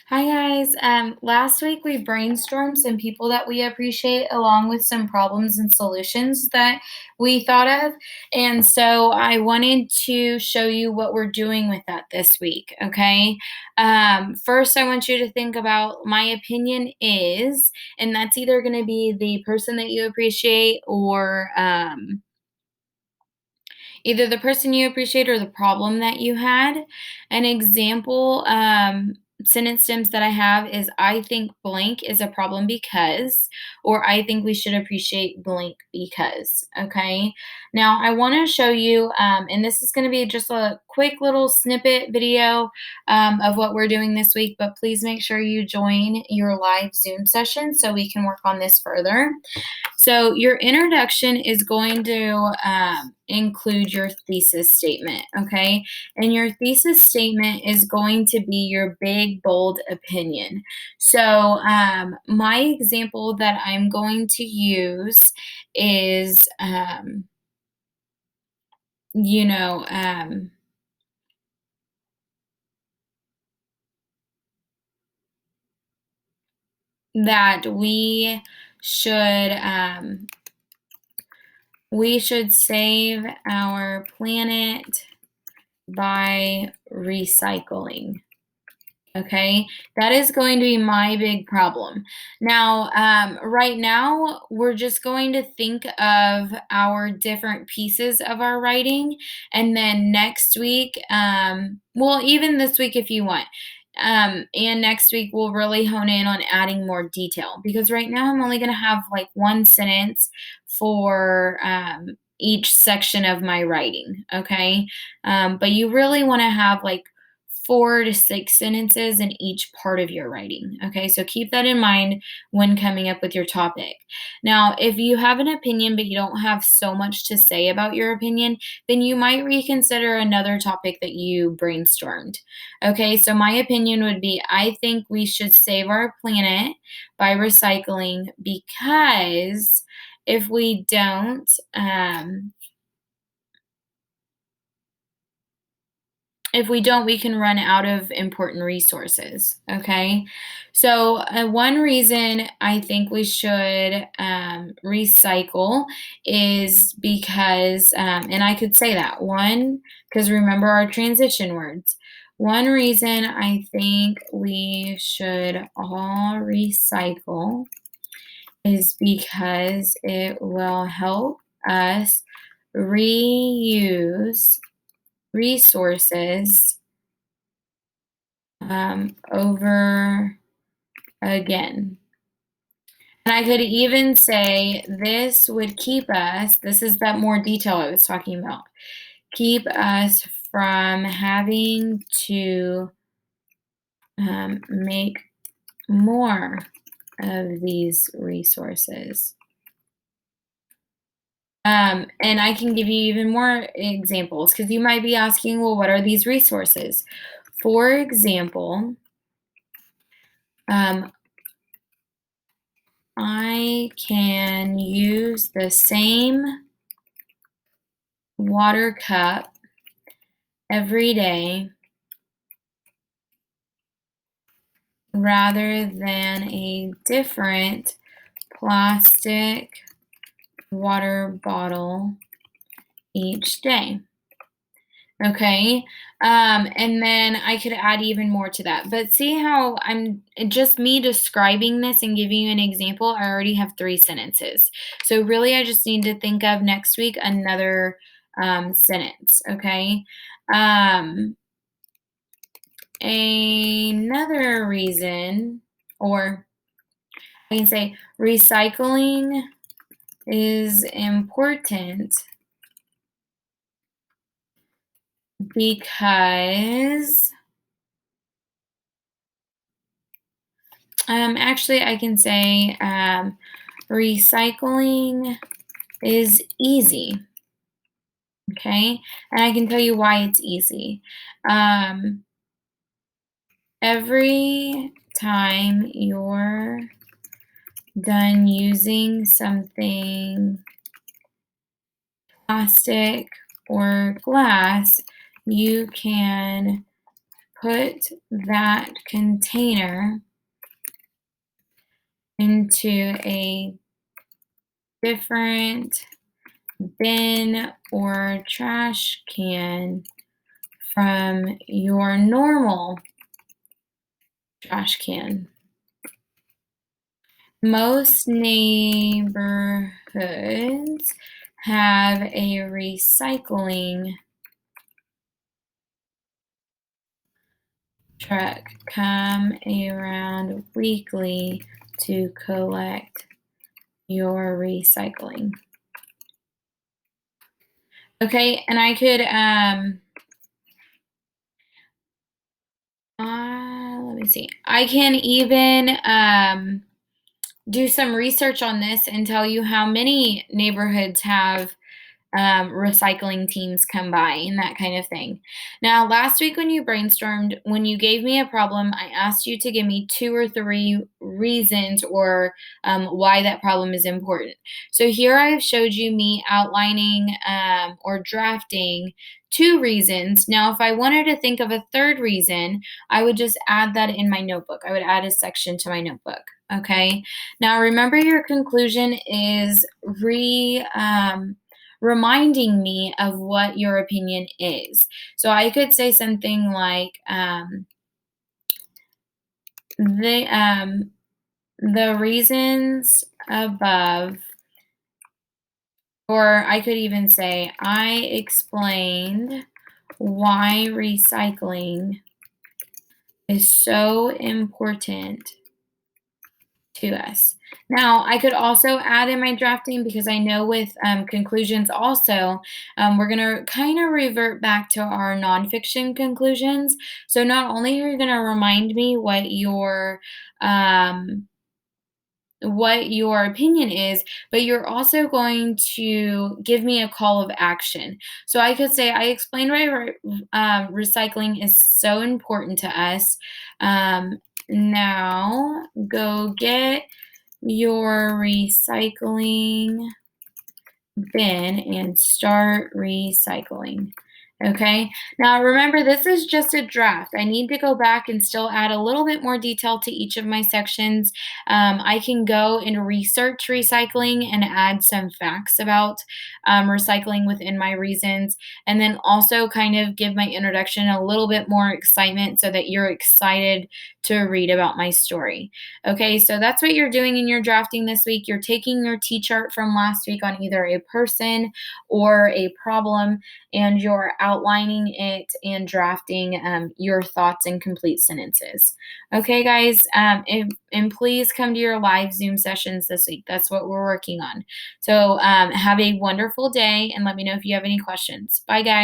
Hi guys. Last week we brainstormed some people that we appreciate along with some problems and solutions that we thought of. And so I wanted to show you what we're doing with that this week. Okay. First, I want you to think about my opinion is, and that's either going to be the person that you appreciate or either the person you appreciate or the problem that you had. An example sentence stems that I have is I think blank is a problem because, or I think we should appreciate blank because. Okay. Now I want to show you, and this is going to be just a quick little snippet video of what we're doing this week, but please make sure you join your live Zoom session so we can work on this further. So your introduction is going to include your thesis statement, okay? And your thesis statement is going to be your big, bold opinion. So my example that I'm going to use is, you know, that should we should save our planet by recycling. Okay, that is going to be my big problem. Now, right now, we're just going to think of our different pieces of our writing. And then next week, well, even this week if you want, and next week, we'll really hone in on adding more detail because right now I'm only going to have like one sentence for each section of my writing. Okay, but you really want to have like 4 to 6 sentences in each part of your writing. Okay, so keep that in mind when coming up with your topic. Now, if you have an opinion but you don't have so much to say about your opinion, then you might reconsider another topic that you brainstormed. Okay, so my opinion would be I think we should save our planet by recycling because if we don't, we can run out of important resources. Okay. So, one reason I think we should recycle is because, and I could say that one, because remember our transition words. One reason I think we should all recycle is because it will help us reuse resources over again. And I could even say this would keep us, this is that more detail I was talking about, keep us from having to make more of these resources. And I can give you even more examples because you might be asking, well, what are these resources? For example, um, I can use the same water cup every day rather than a different plastic water bottle each day. Okay. And then I could add even more to that. But see how I'm just me describing this and giving you an example. I already have 3 sentences. So really, I just need to think of next week another sentence. Okay. Um, another reason, or I can say recycling is important because actually, I can say recycling is easy. Okay, and I can tell you why it's easy. Um, every time you're done using something plastic or glass, you can put that container into a different bin or trash can from your normal trash can. Most neighborhoods have a recycling truck come around weekly to collect your recycling. Okay, and I could let me see. I can even do some research on this and tell you how many neighborhoods have recycling teams come by and that kind of thing. Now, last week when you brainstormed, when you gave me a problem, I asked you to give me 2 or 3 reasons or why that problem is important. So here I've showed you me outlining or drafting 2 reasons. Now, if I wanted to think of a third reason, I would just add that in my notebook. I would add a section to my notebook. Okay. Now, remember your conclusion is reminding me of what your opinion is. So I could say something like, the reasons above, or I could even say, I explained why recycling is so important to us. Now, I could also add in my drafting because I know with conclusions also, we're going to kind of revert back to our nonfiction conclusions. So not only are you going to remind me what your opinion is, but you're also going to give me a call of action. So I could say, I explained why recycling is so important to us. Now go get your recycling bin and start recycling. Okay, now remember, this is just a draft. I need to go back and still add a little bit more detail to each of my sections. I can go and research recycling and add some facts about recycling within my reasons, and then also kind of give my introduction a little bit more excitement so that you're excited to read about my story. Okay, so that's what you're doing in your drafting this week. You're taking your T chart from last week on either a person or a problem, and you're outlining it and drafting your thoughts in complete sentences. Okay, guys, and please come to your live Zoom sessions this week. That's what we're working on. So have a wonderful day, and let me know if you have any questions. Bye, guys.